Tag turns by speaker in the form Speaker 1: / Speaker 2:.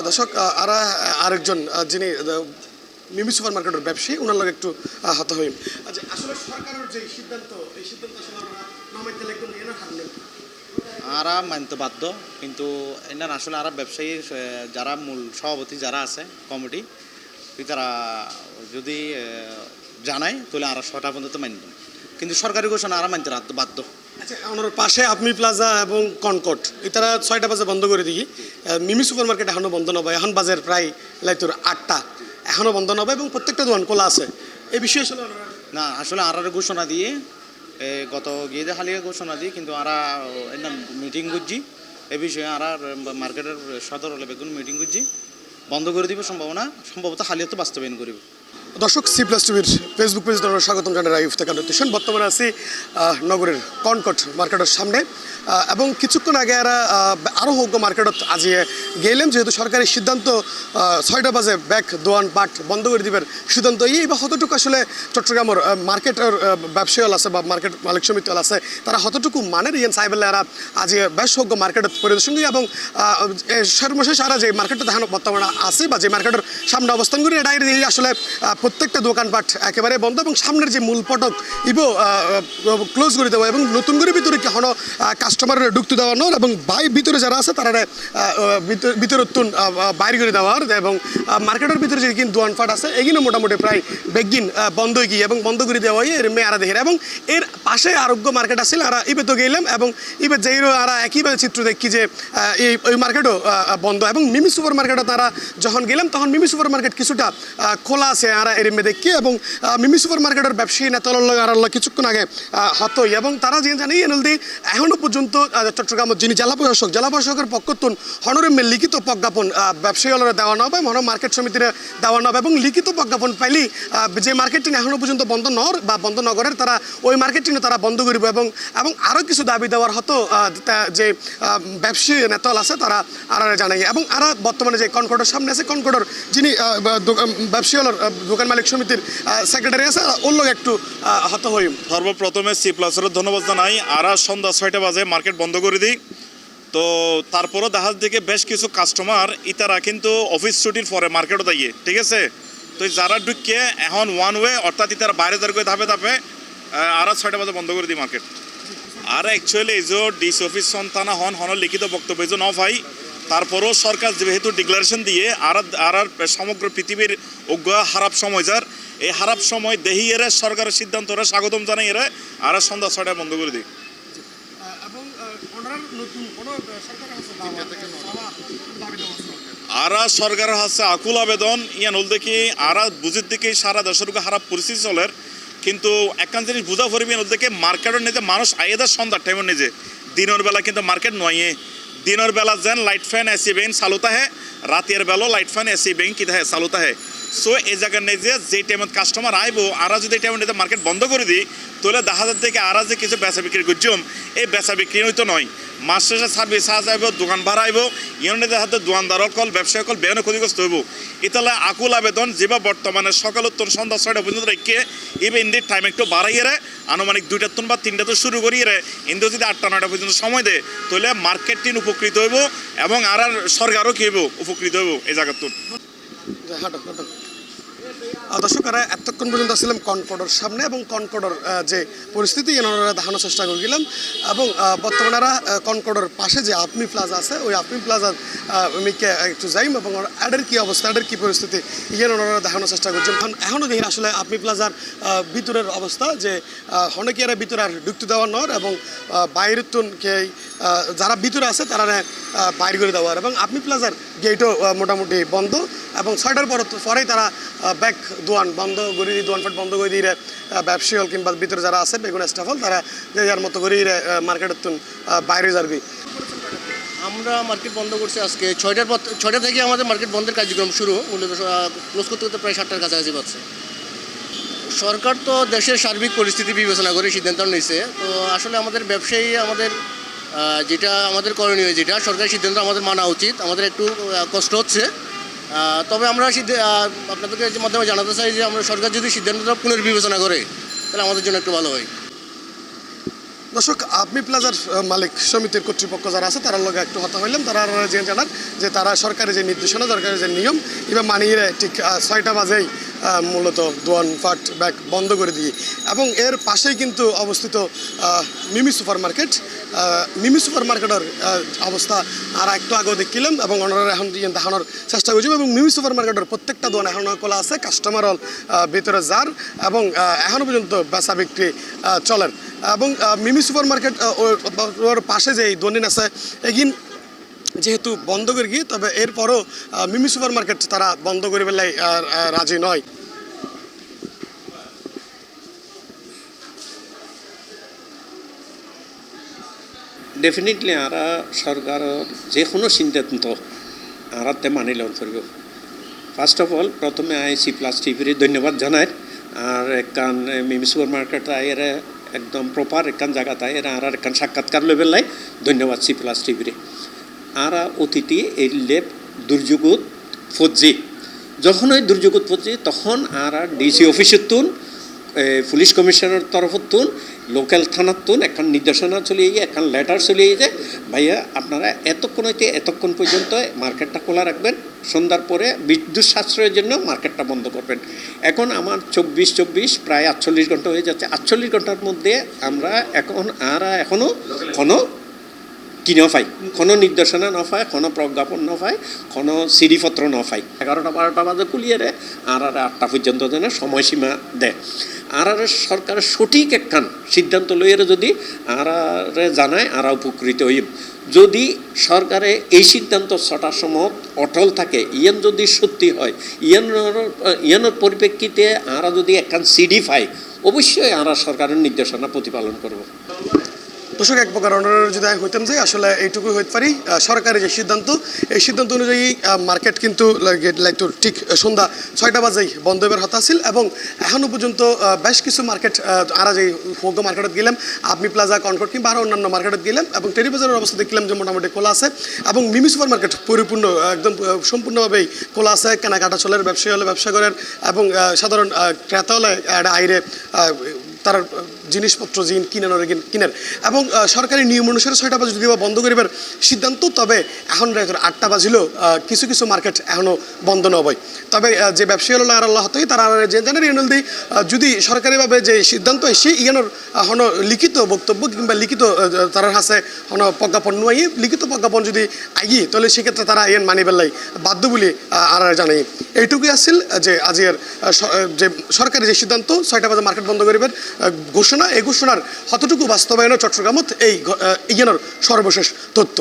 Speaker 1: দর্শক আরা আরেকজন যিনি মিমি সুপার মার্কেটের ব্যবসায়ী ওনার লগে একটু হাতে হইম। আচ্ছা, আসলে সরকারের যে সিদ্ধান্ত এই সিদ্ধান্ত আসলে আমরা না মানতে লাগবে না এনার হার নেই।
Speaker 2: আরা মানতে বাধ্য, কিন্তু এনার আসলে আরা ব্যবসায়ী যারা মূল সভাপতি যারা আছে কমিটি, তারা যদি জানায় তাহলে আরা 6টা পর্যন্ত মানব, কিন্তু সরকারি ঘোষণা আরা মানতে বাধ্য।
Speaker 1: আচ্ছা, ওনার পাশে আপনি প্লাজা এবং কনকট তারা 6টা বাজে বন্ধ করে দিই। মিমি সুপার মার্কেট এখনও বন্ধ নবে, এখন বাজার প্রায় লাইতুর 8টা, এখনও বন্ধ নবে এবং প্রত্যেকটা দোকান খোলা আছে। এই বিষয়ে আসলে
Speaker 2: না, আসলে আরার ঘোষণা দিয়ে গত গিয়ে হালিয়া ঘোষণা দিয়ে, কিন্তু আরা এনার মিটিং করছি এ বিষয়ে আরা মার্কেটের সদর হলে বেগুন মিটিং করছি বন্ধ করে দিব, সম্ভবত হালিয়া তো বাস্তবায়ন করিব।
Speaker 1: দর্শক C+TVর ফেসবুক পেজ স্বাগতম জানাই ইফতেখার নিউট্রিশন। বর্তমানে আছি নগরের কনকট মার্কেটের সামনে এবং কিছুক্ষণ আগে আরও হোক মার্কেটত আজি গেলাম, যেহেতু সরকারি সিদ্ধান্ত 6টা বাজে ব্যাগ দোয়ান পাট বন্ধ করে দিবার সিদ্ধান্ত বা কতটুকু আসলে চট্টগ্রামের মার্কেটের ব্যবসায়ী আছে বা মার্কেট মালিক সমিতি আছে তারা কতটুকু মানের ইয়ান সাইবেলা এরা আজি বেশ হোক মার্কেটত পরিদর্শন করি এবং সর্বশেষ আরা যে মার্কেটটা দেখানো বর্তমানে আছে বা যে মার্কেটের সামনে অবস্থান করি এটাই আসলে প্রত্যেকটা দোকানপাট একেবারে বন্ধ এবং সামনের যে মূল ফটক ক্লোজ করে দেওয়া এবং নতুন করে ভিতরে কি হলো কাস্টমারের ঢুকতে দেওয়ানোর এবং ভিতরে যারা আছে তারা ভিতরতুন বাইরে করে দেওয়ার এবং মার্কেটের ভিতরে যে কিন্তু দোকানপাট আছে এগুলো মোটামুটি প্রায় বেগিন বন্ধ হয়ে গিয়ে এবং বন্ধ করে দেওয়া হয় এর মেয়ে আরা দেখে এবং এর পাশে আরোগ্য মার্কেট আসছিল আর ইবে তো গেলাম এবং ইবে যেই আর একইভাবে চিত্র দেখি যে ওই মার্কেটও বন্ধ এবং মিমি সুপার মার্কেটে তারা যখন গেলাম তখন মিমি সুপার মার্কেট কিছুটা খোলা আছে আর এর মেয়ে দেখি এবং মিমি সুপার মার্কেটের ব্যবসায়ী নেতার আর কিছুক্ষণ আগে হতই এবং তারা যে জানি এনলদি এখনও পর্যন্ত চট্টগ্রামের যিনি জেলা প্রশাসকের পক্ষতুন হনরে লিখিত প্রজ্ঞাপন ব্যবসায়ীরা দেওয়া হবে মনে মার্কেট সমিতির দেওয়া হবে এবং লিখিত প্রজ্ঞাপন পাইলি যে মার্কেটিং এখনও পর্যন্ত বন্ধ বা বন্ধ নগরের তারা ওই মার্কেটিংয়ে তারা বন্ধ করব এবং আরও কিছু দাবি দেওয়ার হতো যে ব্যবসায়ী নেতা আছে তারা আর জানাই এবং আরা বর্তমানে যে কনকর্ডের সামনে আছে কনকর্ডের যিনি ব্যবসায়ী দোকান মালিক সমিতির সেক্রেটারি আছে ওর লোক একটু হত হই।
Speaker 3: সর্বপ্রথমে C+এর ধন্যবাদ জানাই। আর সন্ধ্যা 6টা বাজে মার্কেট বন্ধ করে দিই, তো তারপরও দেখা থেকে বেশ কিছু কাস্টমার ইতারা কিন্তু অফিস ছুটির পরে মার্কেটও দাঁড়িয়ে ঠিক আছে, তো যারা ঢুকিয়ে এখন ওয়ান ওয়ে অর্থাৎ ইতারা বাইরে দাঁড়িয়ে ধাপে ধাপে আর 6টা বাজে বন্ধ করে দিই মার্কেট। আর অ্যাকচুয়ালি এই যে ডিসি অফিস সন্তানা হন লিখিত বক্তব্য এই যে ন ভাই, তারপরও সরকার যেহেতু ডিক্লারেশন দিয়ে আর সমগ্র পৃথিবীর অজ্ঞ খারাপ সময় যার এই খারাপ সময় দেহি এরা সরকারের সিদ্ধান্তরা স্বাগতম জানাই এরা আর সন্ধ্যা 6টায় বন্ধ করে দিই। আর সরকারের হাতে আকুল আবেদন ইয়ান হল দেখি আর বুঝির দিকে সারা দেশের খারাপ পরিস্থিতি চলের, কিন্তু একখান জিনিস বুঝা পড়বি হল দেখে মার্কেটের নিজে মানুষ আইয়েদার সন্ধ্যার টাইমের নিজে দিনের বেলা কিন্তু মার্কেট নয়, দিনের বেলা যেন লাইট ফ্যান এসি বেইন চালুতা হে, রাতের বেলা লাইট ফ্যান এসি বেইন কি থাকে চালুতা হে। সো এই জায়গার নেই যে টাইমত কাস্টমার আইব আর যদি এই টাইমে মার্কেট বন্ধ করে দিই তাহলে দেখা যাচ্ছে থেকে আর যে কিছু বেচা বিক্রি করছম এই বেচা বিক্রি হইতো নয়, মাস শেষে সার্ভিস আইব দোকান ভাড়া আইব ইউনিটে দেখা যাচ্ছে দোকানদার কল ব্যবসায়ী কল বেয়নে ক্ষতিগ্রস্ত হইব। ইতালে আকুল আবেদন যেবা বর্তমানে সকাল উত্তর সন্ধ্যা 6টা পর্যন্ত রেখে এবার ইন্ডির টাইম একটু বাড়াইয়ে রে আনুমানিক 2টা বা 3টা তো শুরু করিয়ে রে ইন্ডিও যদি 8টা 9টা পর্যন্ত সময় দেয় তাহলে মার্কেটটি উপকৃত হইব এবং আর সরকারও কি হইব উপকৃত হইব এই জায়গার তো।
Speaker 1: দর্শকরা এতক্ষণ পর্যন্ত আসছিলাম কনকর্ডের সামনে এবং কনকর্ডের যে পরিস্থিতি এনারা দেখানোর চেষ্টা করছিলাম এবং বর্তমানে কনকর্ডের পাশে যে আপনি প্লাজা আছে ওই আপনি প্লাজা মিকে একটু যাইম এবং অ্যাডের কী অবস্থা অ্যাডের কী পরিস্থিতি ইয়ে ওনারা দেখানোর চেষ্টা করছেন। এখনও দেখি আসলে আপনি প্লাজার ভিতরের অবস্থা যে অনেকে এরা ভিতরে আর ঢুকতে দেওয়ার নর এবং বাইরের তুনকে যারা ভিতরে আছে তারা বাইরে করে দেওয়ার এবং আপনি প্লাজার গেটও মোটামুটি বন্ধ এবং 6টার পরেই তারা ব্যাগ দোয়ান বন্ধ করে দিয়ে দোয়ানপাট বন্ধ করে দিয়ে ব্যবসায়ী হল কিংবা ভিতরে যারা আছে বেগুন স্টাফ হল তারা যে যার মতো করে মার্কেটের তুন বাইরে যাবি।
Speaker 4: আমরা মার্কেট বন্ধ করছি আজকে 6টা থেকে আমাদের মার্কেট বন্ধের কার্যক্রম শুরু, মূলত ক্লোজ করতে করতে প্রায় 7টার কাছাকাছি পাচ্ছে। সরকার তো দেশের সার্বিক পরিস্থিতি বিবেচনা করে সিদ্ধান্ত নিয়েছে, তো আসলে আমাদের ব্যবসায়ী আমাদের যেটা আমাদের করণীয় যেটা সরকারি সিদ্ধান্ত আমাদের মানা উচিত, আমাদের একটু কষ্ট হচ্ছে, তবে আমরা আপনাদেরকে মাধ্যমে জানাতে চাই যে আমরা সরকার যদি সিদ্ধান্তটা পুনর্বিবেচনা করে তাহলে আমাদের জন্য একটু ভালো হয়।
Speaker 1: দর্শক আপনি প্লাজার মালিক সমিতির কর্তৃপক্ষ যারা আছে তারা লগে একটু হতা হইলাম তারা যে জানান যে তারা সরকারি যে নির্দেশনা সরকারি যে নিয়ম এবার মানিয়ে ঠিক 6টা বাজেই মূলত দোয়ান ফাট ব্যাগ বন্ধ করে দিয়ে এবং এর পাশেই কিন্তু অবস্থিত মিমি সুপার মার্কেট মিমি সুপার মার্কেটের অবস্থা আর একটু আগেও দেখিলাম এবং ওনারা এখন দেখানোর চেষ্টা করছি এবং মিমি সুপার মার্কেটের প্রত্যেকটা দোকান এখন খোলা আছে কাস্টমার হল ভিতরে যার এবং এখনও পর্যন্ত বেচা বিক্রি চলেন এবং মিমি সুপার মার্কেট ওর পাশে যে দোকান আছে এগিন যেহেতু বন্ধ করে গিয়ে তবে এরপরও মিমি সুপার মার্কেট তারা বন্ধ করে বেলায় রাজি নয়।
Speaker 5: ডেফিনেটলি আরা সরকারের যে কোনো সিদ্ধান্ত আরাতে মানিলন করব। ফার্স্ট অফ অল প্রথমে সি প্লাস টিভির ধন্যবাদ জানাই আর একখান মিমি সুপার মার্কেট আয়ের একদম প্রপার একখান জায়গাতে আয়ের আর একখান সাক্ষাৎকার লেবেলাই ধন্যবাদ সি প্লাস টিভির। আরা অতিথি এই লেপ দুর্যোগত ফজি যখন ওই দুর্যোগত ফজি তখন আরা ডিসি অফিসের তুন পুলিশ কমিশনার তরফত তুন লোকাল থানার তুন এখন নির্দেশনা চলে গিয়ে এখন লেটার চলে যায় ভাইয়া আপনারা এতক্ষণ হইতে এতক্ষণ পর্যন্ত মার্কেটটা খোলা রাখবেন, সন্ধ্যার পরে বিদ্যুৎ সাশ্রয়ের জন্য মার্কেটটা বন্ধ করবেন। এখন আমার 24 প্রায় 48 ঘন্টা হয়ে যাচ্ছে। 48 ঘন্টার মধ্যে আমরা এখনও কোনো কিনে পাই, কোনো নির্দেশনা ন পায়, কোনো প্রজ্ঞাপন ন পায়, কোনো সিডিপত্র ন পাই। 11টা 12টা বাজে কুলিয়ে রে আর 8টা পর্যন্ত যেন সময়সীমা দেয়। আর সরকারের সঠিক একখান সিদ্ধান্ত লইয়ে যদি আর জানায় আর উপকৃত হই। যদি সরকারে এই সিদ্ধান্ত 6টার সময় অটল থাকে, ইয়ান যদি সত্যি হয়, ইয়ানোর পরিপ্রেক্ষিতে আরা যদি একখান সিডি পায় অবশ্যই আরা সরকারের নির্দেশনা প্রতিপালন করব।
Speaker 1: দর্শক এক প্রকার অনুরোধ যদি আমি হইতাম যে আসলে এইটুকুই হইতে পারি সরকারের যে সিদ্ধান্ত এই সিদ্ধান্ত অনুযায়ী মার্কেট কিন্তু ঠিক সন্ধ্যা 6টা বাজেই বন্ধ হবার হতা ছিল এবং এখনও পর্যন্ত বেশ কিছু মার্কেট আরা যে হোক মার্কেটত গেলাম আপনি প্লাজা কনকর্ড কিংবা আরও অন্যান্য মার্কেটত গেলাম এবং টেরিবাজারের অবস্থা দেখলাম যে মোটামুটি খোলা আছে এবং মিমি সুপার মার্কেট পরিপূর্ণ একদম সম্পূর্ণভাবেই খোলা আছে। কেনাকাটা চলের ব্যবসায়ী হলে ব্যবসা করেন এবং সাধারণ ক্রেতা হলে আইরে তার জিনিসপত্র কিনেন এবং সরকারি নিয়ম অনুসারে 6টা বাজে যদি বন্ধ করিবার সিদ্ধান্ত তবে এখন 8টা বাজিলেও কিছু কিছু মার্কেট এখনও বন্ধ নয়। তবে যে ব্যবসায়ী হল আর আল্লাহ হতই তারা যে জানেন এনল দি যদি সরকারিভাবে যে সিদ্ধান্ত এসে ইয়ানোর হন লিখিত বক্তব্য কিংবা লিখিত তার হাসে হন প্রজ্ঞাপন নয় লিখিত প্রজ্ঞাপন যদি আগিয়ে তাহলে সেক্ষেত্রে তারা ইয়ান মানি বেলাই বাধ্য বলে আর জানাই। এইটুকুই আসছিল যে আজকের যে সরকারি যে সিদ্ধান্ত 6টা বাজে মার্কেট বন্ধ করিবার ঘোষণা এই ঘোষণার কতটুকু বাস্তবায়ন চট্টগ্রামত এই ইয়ানোর সর্বশেষ তথ্য।